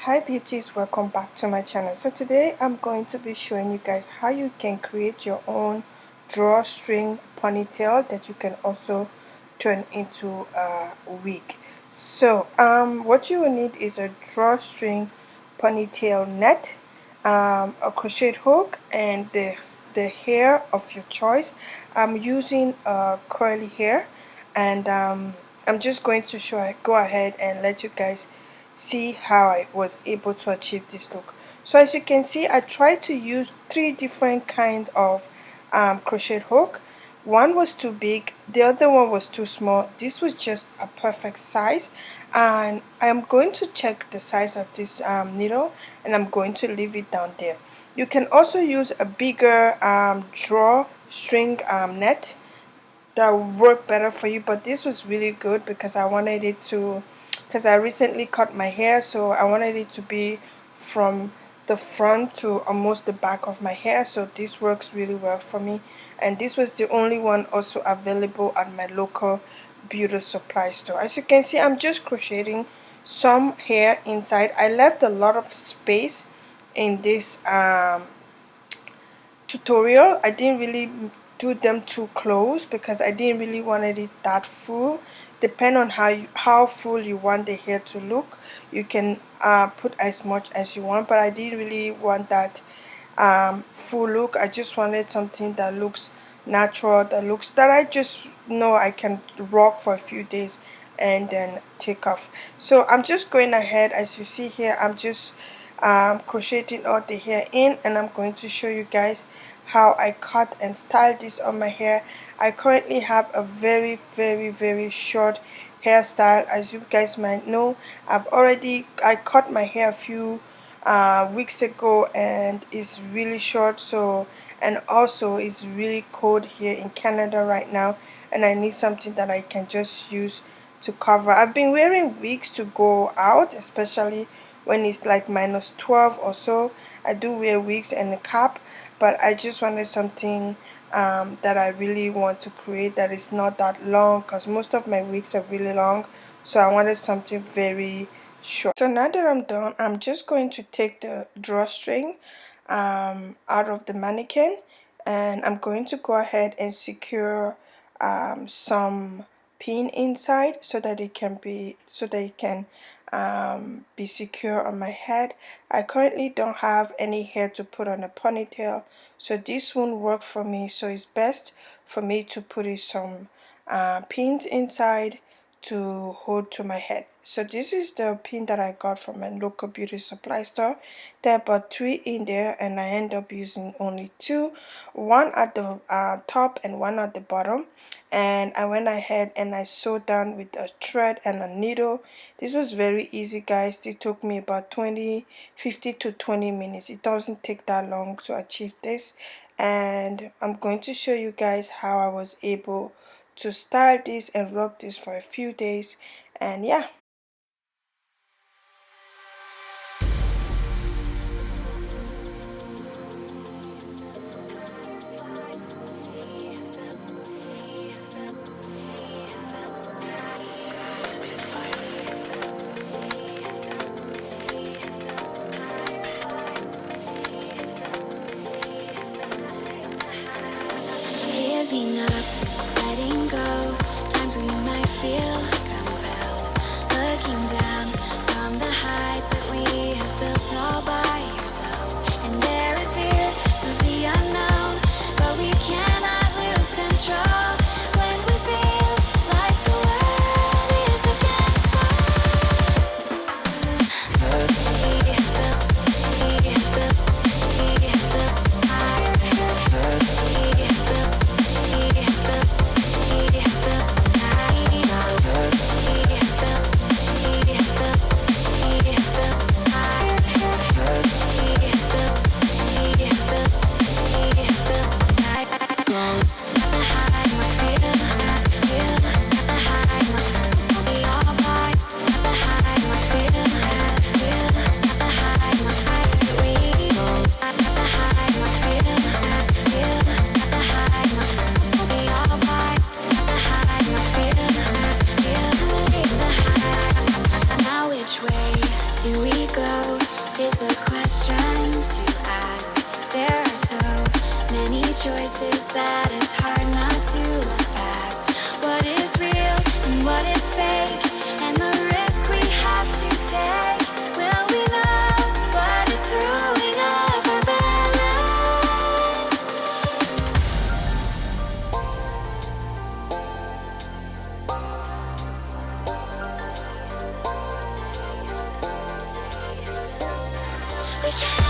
Hi beauties, welcome back to my channel. So today I'm going to be showing you guys how you can create your own drawstring ponytail that you can also turn into a wig. So what you will need is a drawstring ponytail net, a crochet hook, and the hair of your choice. I'm using curly hair, and I'm just going to go ahead and let you guys see how I was able to achieve this look. So as you can see, I tried to use three different kind of crochet hook. One was too big, the other one was too small. This was just a perfect size, and I'm going to check the size of this needle, and I'm going to leave it down there. You can also use a bigger drawstring net that would work better for you, but this was really good because I wanted it to, because I recently cut my hair, so I wanted it to be from the front to almost the back of my hair. So this works really well for me, and this was the only one also available at my local beauty supply store. As you can see, I'm just crocheting some hair inside. I left a lot of space in this tutorial. I didn't really do them too close because I didn't really wanted it that full. Depend on how full you want the hair to look, you can put as much as you want, but I didn't really want that full look. I just wanted something that looks natural, that I just know I can rock for a few days and then take off. So I'm just going ahead. As you see here, I'm just crocheting all the hair in, and I'm going to show you guys how I cut and style this on my hair. I currently have a very short hairstyle. As you guys might know, I cut my hair a few weeks ago, and it's really short. So, and also it's really cold here in Canada right now, and I need something that I can just use to cover. I've been wearing wigs to go out, especially when it's like -12 or so. I do wear wigs and a cap, but I just wanted something that I really want to create that is not that long, because most of my wigs are really long. So I wanted something very short. So now that I'm done, I'm just going to take the drawstring out of the mannequin, and I'm going to go ahead and secure some pin inside so that it can be secure on my head. I currently don't have any hair to put on a ponytail, so this won't work for me. So it's best for me to put some pins inside to hold to my head. So this is the pin that I got from my local beauty supply store. There are about 3 in there, and I end up using only 2, one at the top and one at the bottom. And I went ahead and I sewed down with a thread and a needle. This was very easy, guys. It took me about 15 to 20 minutes. It doesn't take that long to achieve this, and I'm going to show you guys how I was able to style this and rock this for a few days. And yeah. Giving up, letting go, times when you might feel compelled, places that it's hard not to look past. What is real and what is fake, and the risk we have to take. Will we know what is throwing off our balance? We can't